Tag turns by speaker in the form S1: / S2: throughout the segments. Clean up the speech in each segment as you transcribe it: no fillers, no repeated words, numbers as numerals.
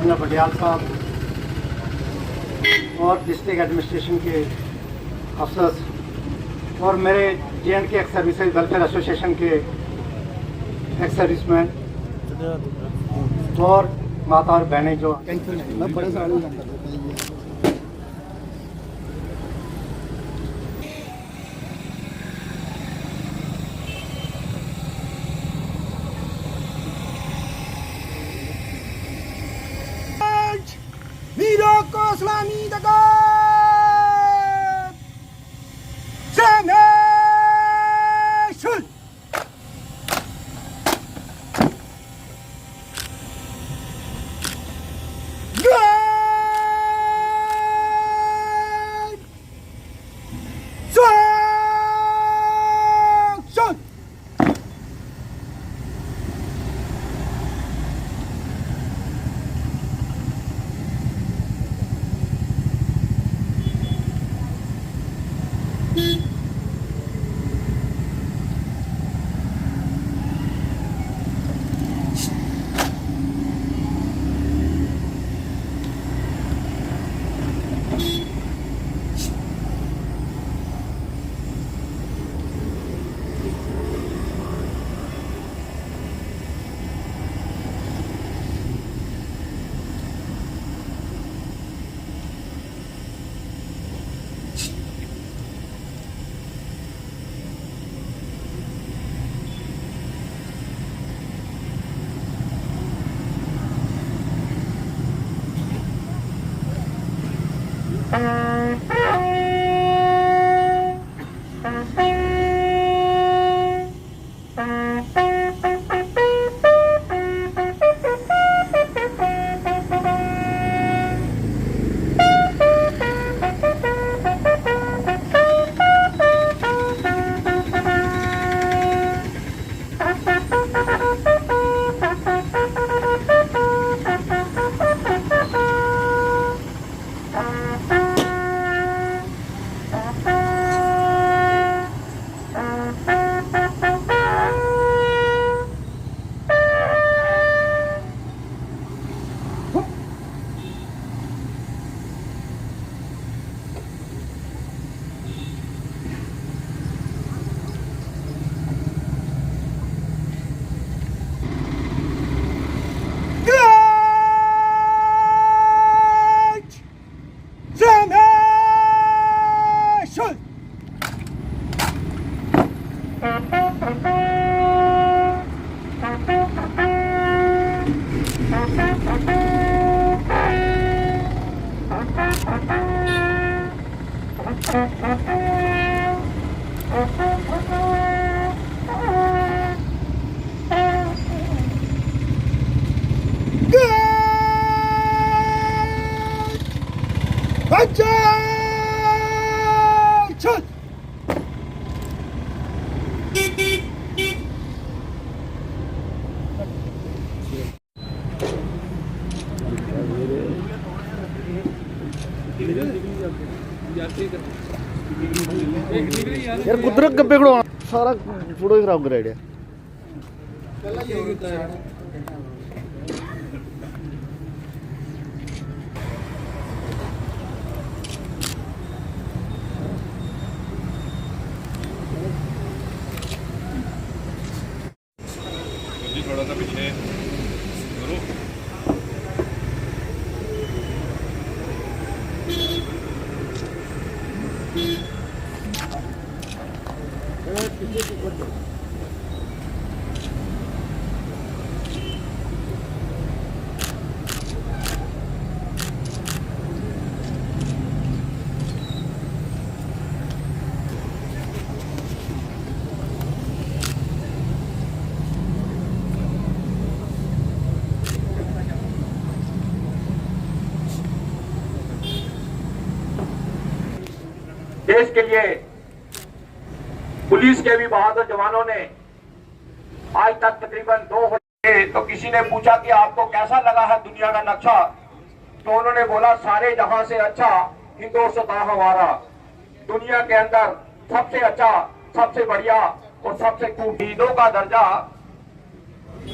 S1: Commissioner Badiyal साहब और district administration के अफसर्स और मेरे JNK x services welfare association के एक्स सर्विसमैन और माता और बहनें जो
S2: वीरों को सलामी दगात समेशुल
S3: यार कुदरत गब्बे को सारा फोटो ही खराब कराया
S4: थोड़ा सा पीछे करो।
S5: देश के लिए पुलिस के भी बहादुर जवानों ने आज तक तकरीबन 2 घंटे, तो किसी ने पूछा कि आपको कैसा लगा है दुनिया का नक्शा, तो उन्होंने बोला सारे जहां से अच्छा हिंदुस्तान हमारा, दुनिया के अंदर सबसे अच्छा, सबसे बढ़िया और सबसे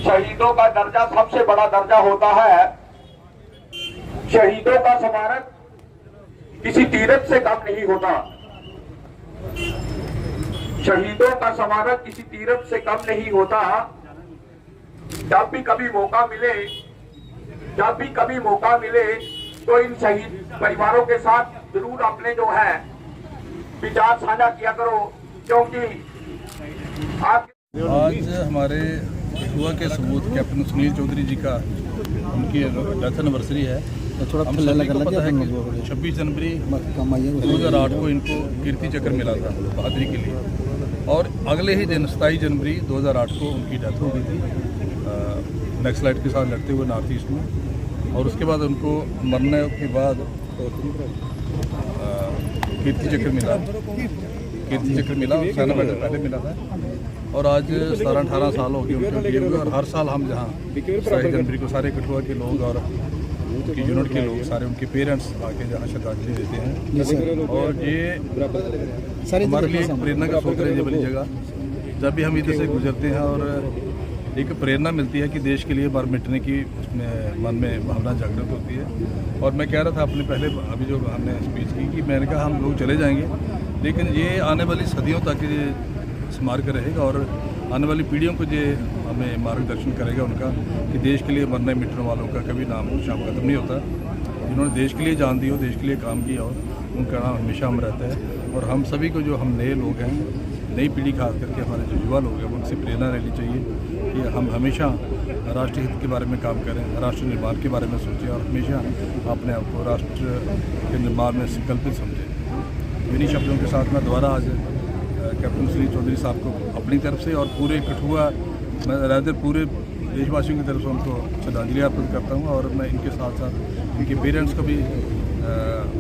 S5: शहीदों का दर्जा सबसे बड़ा दर्जा होता है। शहीदों का स्मारक किसी तीरथ से कम नहीं होता। शहीदों का स्मारक किसी तीरथ से कम नहीं होता। जब भी कभी मौका मिले तो इन शहीद परिवारों के साथ जरूर अपने जो है विचार साझा किया करो, क्योंकि आप
S4: आज हमारे कठुआ के सबूत कैप्टन सुनील चौधरी जी का उनकी डेथ एनिवर्सरी है। हम सभी को पता है कि 26 जनवरी 2008 को इनको कीर्ति चक्र मिला था बहादुरी के लिए, और अगले ही दिन 27 जनवरी 2008 को उनकी डेथ हो गई थी नक्सलाइट के साथ लड़ते हुए नॉर्थ ईस्ट में। और उसके बाद उनको मरने के बाद कीर्ति चक्र मिला सेना मेडल पहले मिला था। और आज 17-18 साल हो गए उनके लिए हुए, और हर साल हम जहाँ 27 जनवरी को सारे कठुआ के लोग और उनकी यूनिट के लोग सारे उनके पेरेंट्स आके जहाँ श्रद्धांजलि देते हैं। और ये हमारे लिए एक प्रेरणा का स्रोत है ये वाली जगह। जब भी हम इधर से गुजरते हैं और एक प्रेरणा मिलती है कि देश के लिए मर मिटने की उसमें मन में भावना जागृत होती है। और मैं कह रहा था अपने पहले अभी जो हमने स्पीच की कि मैंने कहा हम लोग चले जाएंगे, लेकिन ये आने वाली सदियों तक ये स्मारक रहेगा और आने वाली पीढ़ियों को ये हमें मार्गदर्शन करेगा उनका कि देश के लिए मरने मिटने वालों का कभी नाम शाम खत्म नहीं होता। जिन्होंने देश के लिए जान दी हो, देश के लिए काम किया हो, उनका नाम हमेशा हम रहता है। और हम सभी को जो हम नए लोग हैं, नई पीढ़ी खास करके हमारे जो युवा लोग हैं, उनसे प्रेरणा लेनी चाहिए कि हम हमेशा राष्ट्रीय हित के बारे में काम करें, राष्ट्र निर्माण के बारे में सोचें और हमेशा अपने आप को राष्ट्र के निर्माण में संकल्पित समझें। इन्हीं शब्दों के साथ मैं दोबारा आज कैप्टन सुनील चौधरी साहब को अपनी तरफ से और पूरे कठुआ पूरे देशवासियों की तरफ से उनको श्रद्धांजलि अर्पित करता हूँ। और मैं इनके साथ साथ इनके पेरेंट्स को भी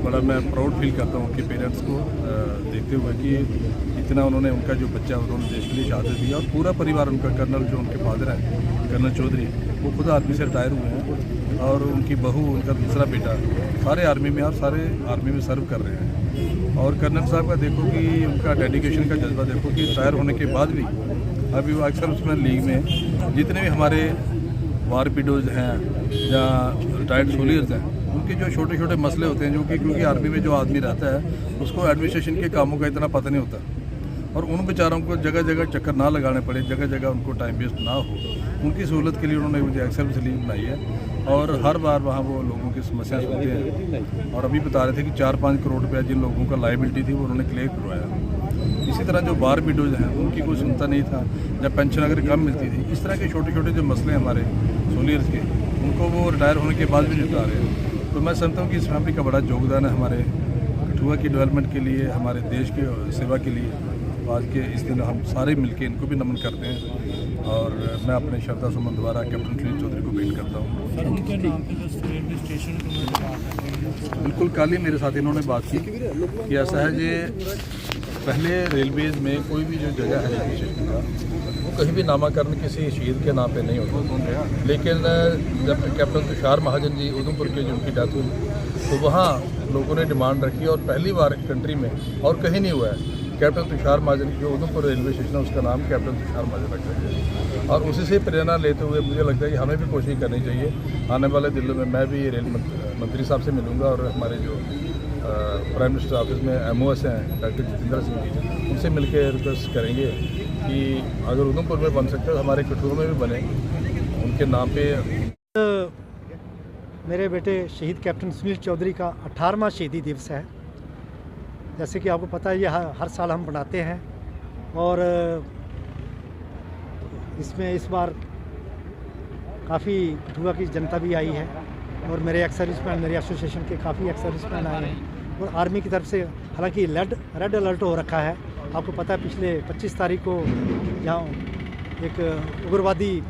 S4: बड़ा मैं प्राउड फील करता हूँ, उनके पेरेंट्स को देखते हुए कि इतना उन्होंने उनका जो बच्चा उन्होंने देश के लिए शहादत दी। और पूरा परिवार उनका कर्नल जो उनके फादर हैं कर्नल चौधरी, वो खुद आर्मी से रिटायर हुए हैं और उनकी बहू उनका दूसरा बेटा सारे आर्मी में और सारे आर्मी में सर्व कर रहे हैं। और कर्नल साहब का देखो कि उनका डेडिकेशन का जज्बा देखो कि रिटायर होने के बाद भी अभी वो एक्स सर्विसमैन लीग में जितने भी हमारे वार विडोज हैं या रिटायर्ड सोल्जर्स हैं, उनके जो छोटे छोटे मसले होते हैं जो कि क्योंकि आर्मी में जो आदमी रहता है उसको एडमिनिस्ट्रेशन के कामों का इतना पता नहीं होता, और उन बेचारों को जगह जगह चक्कर ना लगाने पड़े, जगह जगह उनको टाइम वेस्ट ना हो, उनकी सहूलत के लिए उन्होंने मुझे एक्स सर्विस लीग बनाई है। और हर बार वहाँ वो लोगों की समस्या सुनते हैं। और अभी बता रहे थे कि 4-5 करोड़ रुपया जिन लोगों का लाइबिलिटी थी वो उन्होंने क्लियर करवाया। इसी तरह जो बार विडोज हैं उनकी कोई सुनता नहीं था, जब पेंशन अगर कम मिलती थी, इस तरह के छोटे छोटे जो मसले हैं हमारे सोल्जर्स के, उनको वो रिटायर होने के बाद भी निपटा रहे हैं। तो मैं समझता हूँ कि इस फैमिली का बड़ा योगदान है हमारे कठुआ की डेवलपमेंट के लिए, हमारे देश के सेवा के लिए। आज के इस दिन हम सारे मिलके इनको भी नमन करते हैं और मैं अपने श्रद्धा सुमन द्वारा कैप्टन सुनील चौधरी को भेंट करता हूँ।
S6: उनके नाम पे जो रेलवे स्टेशन को
S4: बिल्कुल कल ही मेरे साथ इन्होंने बात की कि ऐसा है ये पहले रेलवेज में कोई भी जो जगह है रेलवे स्टेशन का, वो कहीं भी नामाकरण किसी शहीद के नाम पे नहीं होता। लेकिन जब कैप्टन तुषार महाजन जी उधमपुर के जो उनकी डेथ हुई तो वहाँ लोगों ने डिमांड रखी और पहली बार कंट्री में और कहीं नहीं हुआ है कैप्टन तुषार महाजन जो उधमपुर रेलवे स्टेशन है उसका नाम कैप्टन तुषार महाजन रखा गया। और उसी से प्रेरणा लेते हुए मुझे लगता है कि हमें भी कोशिश करनी चाहिए। आने वाले दिनों में मैं भी रेल मंत्री साहब से मिलूंगा और हमारे जो प्राइम मिनिस्टर ऑफिस में MOS हैं डॉक्टर जितेंद्र सिंह जी, उनसे मिलकर रिक्वेस्ट करेंगे कि अगर उधमपुर में बन सकते हैं हमारे कठुआ में भी बने उनके नाम पे।
S1: मेरे बेटे शहीद कैप्टन सुनील चौधरी का 18वां शहीदी दिवस है। जैसे कि आपको पता है ये हर साल हम बनाते हैं और इसमें इस बार काफ़ी कठुआ की जनता भी आई है और मेरे एक्स सर्विसमैन, मेरे एसोसिएशन के काफ़ी एक्स सर्विसमैन आए हैं और आर्मी की तरफ से हालांकि रेड अलर्ट हो रखा है। आपको पता है पिछले 25 तारीख को यहाँ एक उग्रवादी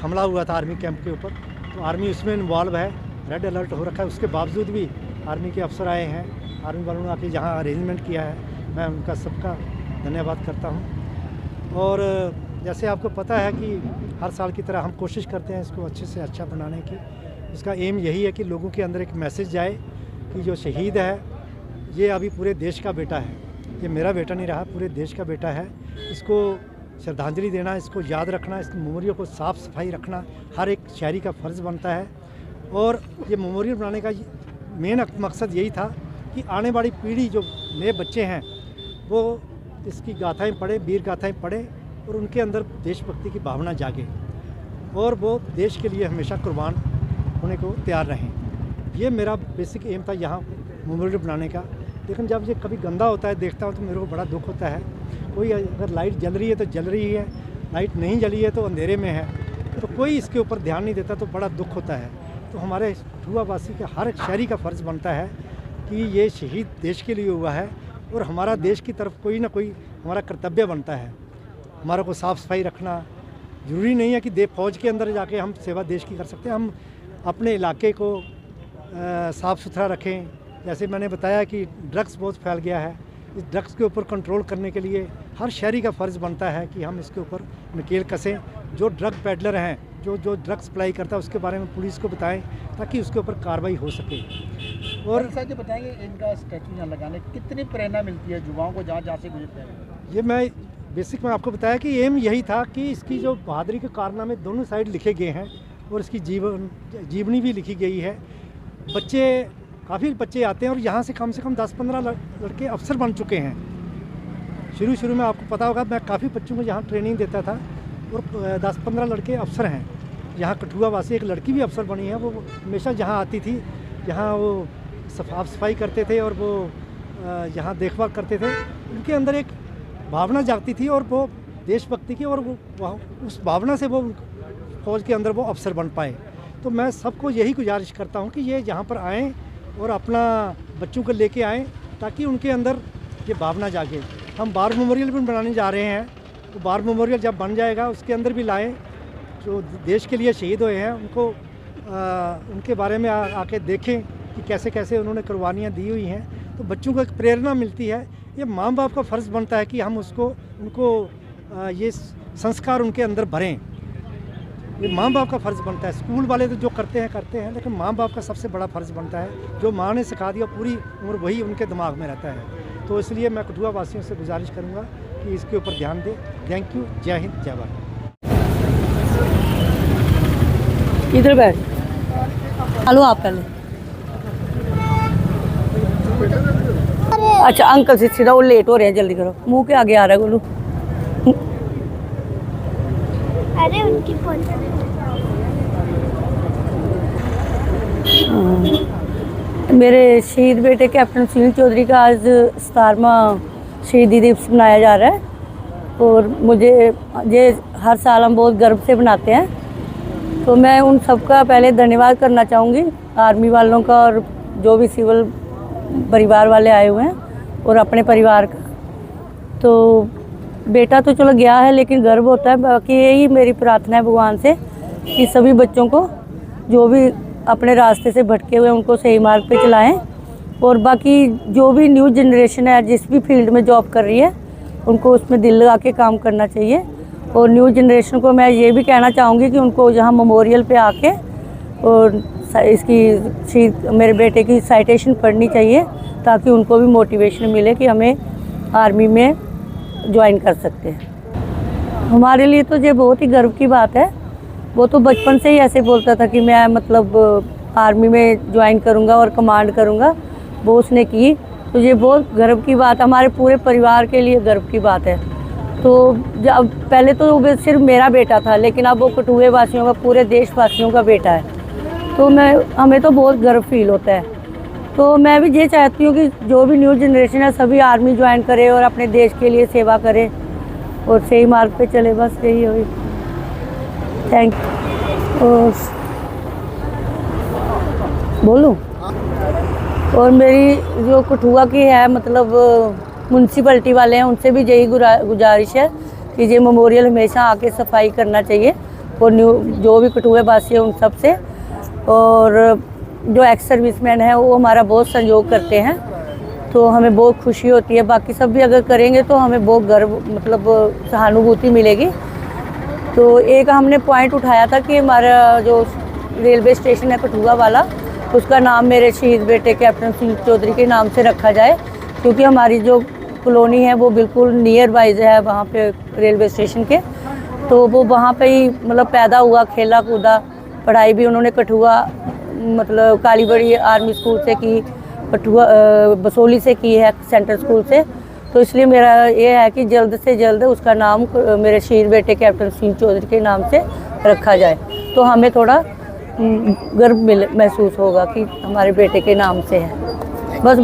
S1: हमला हुआ था आर्मी कैंप के ऊपर, तो आर्मी उसमें इन्वॉल्व है, रेड अलर्ट हो रखा है। उसके बावजूद भी आर्मी के अफसर आए हैं, आर्मी वालों ने आके जहाँ अरेंजमेंट किया है, मैं उनका सबका धन्यवाद करता हूँ। और जैसे आपको पता है कि हर साल की तरह हम कोशिश करते हैं इसको अच्छे से अच्छा बनाने की। इसका एम यही है कि लोगों के अंदर एक मैसेज जाए कि जो शहीद है ये अभी पूरे देश का बेटा है, ये मेरा बेटा नहीं रहा, पूरे देश का बेटा है। इसको श्रद्धांजलि देना, इसको याद रखना, इस मेमोरियल को साफ़ सफाई रखना हर एक शहरी का फ़र्ज़ बनता है। और ये मेमोरियल बनाने का मेन मकसद यही था कि आने वाली पीढ़ी जो नए बच्चे हैं वो इसकी गाथाएं पढ़े, वीर गाथाएं पढ़े और उनके अंदर देशभक्ति की भावना जागे और वो देश के लिए हमेशा कुर्बान होने को तैयार रहें। ये मेरा बेसिक एम था यहाँ मेमोरियल बनाने का। लेकिन जब ये कभी गंदा होता है देखता हूँ तो मेरे को बड़ा दुख होता है। कोई अगर लाइट जल रही है तो जल रही है, लाइट नहीं जली है तो अंधेरे में है, तो कोई इसके ऊपर ध्यान नहीं देता, तो बड़ा दुख होता है। तो हमारे कठुआवासी का हर एक शहरी का फ़र्ज़ बनता है कि ये शहीद देश के लिए हुआ है और हमारा देश की तरफ कोई ना कोई हमारा कर्तव्य बनता है। हमारा को साफ़ सफाई रखना ज़रूरी नहीं है कि फौज के अंदर जाके हम सेवा देश की कर सकते हैं। हम अपने इलाके को साफ़ सुथरा रखें। जैसे मैंने बताया कि ड्रग्स बहुत फैल गया है, इस ड्रग्स के ऊपर कंट्रोल करने के लिए हर शहरी का फ़र्ज़ बनता है कि हम इसके ऊपर नकेल कसें। जो ड्रग पेडलर हैं, जो ड्रग्स सप्लाई करता है, उसके बारे में पुलिस को बताएं ताकि उसके ऊपर कार्रवाई हो सके। और
S3: सर जी बताएंगे, इनका स्टैचू यहाँ लगाने कितनी प्रेरणा मिलती है युवाओं को जहाँ जहाँ से गुजरते हैं?
S1: ये मैं बेसिक में आपको बताया कि एम यही था कि इसकी जो बहादुरी के कारनामे दोनों साइड लिखे गए हैं और इसकी जीवनी भी लिखी गई है। काफ़ी बच्चे आते हैं और यहाँ से कम 10-15 लड़के अफसर बन चुके हैं। शुरू में आपको पता होगा मैं काफ़ी बच्चों को यहाँ ट्रेनिंग देता था और 10-15 लड़के अफसर हैं। यहाँ कठुआवासी एक लड़की भी अफसर बनी है। वो हमेशा यहाँ आती थी, यहाँ वो साफ सफाई करते थे और वो यहाँ देखभाल करते थे। उनके अंदर एक भावना जागती थी और वो देशभक्ति की, और वो उस भावना से वो फौज के अंदर वो अफसर बन पाए। तो मैं सबको यही गुजारिश करता हूँ कि ये यहाँ पर आएँ और अपना बच्चों को लेके आएँ ताकि उनके अंदर ये भावना जागे। हम वार मेमोरियल भी बनाने जा रहे हैं, तो वार मेमोरियल जब बन जाएगा उसके अंदर भी लाएँ जो देश के लिए शहीद हुए हैं उनको उनके बारे में आके देखें कि कैसे कैसे उन्होंने कुर्बानियाँ दी हुई हैं। तो बच्चों को एक प्रेरणा मिलती है। ये माँ बाप का फ़र्ज़ बनता है कि हम उनको ये संस्कार उनके अंदर भरें। ये माँ बाप का फ़र्ज़ बनता है। स्कूल वाले तो जो करते हैं, लेकिन माँ बाप का सबसे बड़ा फ़र्ज़ बनता है। जो माँ ने सिखा दिया पूरी उम्र वही उनके दिमाग में रहता है। तो इसलिए मैं कठुआ वासियों से गुजारिश करूँगा कि इसके ऊपर ध्यान दें। Thank you. जय हिंद, जय भारत।
S7: इधर बैठ। हेलो, आप पहले। अच्छा अंकल से सीधा, वो लेट हो रहे हैं, जल्दी करो। मुंह के आगे आ रहा है गोलू।
S8: अरे उनकी फोटो।
S7: मेरे शहीद बेटे कैप्टन सुनील चौधरी का आज 17वां शहीदी दिवस मनाया जा रहा है और मुझे ये हर साल हम बहुत गर्व से मनाते हैं। तो मैं उन सबका पहले धन्यवाद करना चाहूँगी, आर्मी वालों का और जो भी सिविल परिवार वाले आए हुए हैं और अपने परिवार का। तो बेटा तो चलो गया है, लेकिन गर्व होता है। बाकी यही मेरी प्रार्थना है भगवान से कि सभी बच्चों को जो भी अपने रास्ते से भटके हुए उनको सही मार्ग पे चलाएं। और बाकी जो भी न्यू जनरेशन है जिस भी फील्ड में जॉब कर रही है उनको उसमें दिल लगा के काम करना चाहिए। और न्यू जनरेशन को मैं ये भी कहना चाहूँगी कि उनको यहाँ मेमोरियल पे आके और इसकी मेरे बेटे की साइटेशन पढ़नी चाहिए ताकि उनको भी मोटिवेशन मिले कि हमें आर्मी में ज्वाइन कर सकते हैं। हमारे लिए तो ये बहुत ही गर्व की बात है। वो तो बचपन से ही ऐसे बोलता था कि मैं मतलब आर्मी में ज्वाइन करूँगा और कमांड करूँगा, वो उसने की। तो ये बहुत गर्व की बात, हमारे पूरे परिवार के लिए गर्व की बात है। तो जब पहले तो वो सिर्फ मेरा बेटा था, लेकिन अब वो कठुए वासियों का, पूरे देशवासियों का बेटा है। तो हमें तो बहुत गर्व फील होता है। तो मैं भी ये चाहती हूँ कि जो भी न्यू जनरेशन है सभी आर्मी ज्वाइन करे और अपने देश के लिए सेवा करे और सही मार्ग पे चले, बस यही हुई। Thank you. और बोलूँ, और मेरी जो कठुआ की है मतलब म्यूनसिपलिटी वाले हैं उनसे भी यही गुजारिश है कि ये मेमोरियल हमेशा आके सफाई करना चाहिए और जो भी कठुए वासी है उन सब से। और जो एक्स सर्विसमैन है वो हमारा बहुत सहयोग करते हैं, तो हमें बहुत खुशी होती है। बाकी सब भी अगर करेंगे तो हमें बहुत गर्व मतलब सहानुभूति मिलेगी। तो एक हमने पॉइंट उठाया था कि हमारा जो रेलवे स्टेशन है कठुआ वाला, उसका नाम मेरे शहीद बेटे कैप्टन सुनील चौधरी के नाम से रखा जाए, क्योंकि हमारी जो कॉलोनी है वो बिल्कुल नियर बाइज है वहाँ पे रेलवे स्टेशन के। तो वो वहाँ पे ही मतलब पैदा हुआ, खेला कूदा, पढ़ाई भी उन्होंने कठुआ मतलब कालीबड़ी आर्मी स्कूल से की, पठुआ बसोली से की है, सेंट्रल स्कूल से। तो इसलिए मेरा ये है कि जल्द से जल्द उसका नाम मेरे शहीद बेटे कैप्टन सिंह चौधरी के नाम से रखा जाए, तो हमें थोड़ा गर्व महसूस होगा कि हमारे बेटे के नाम से है। बस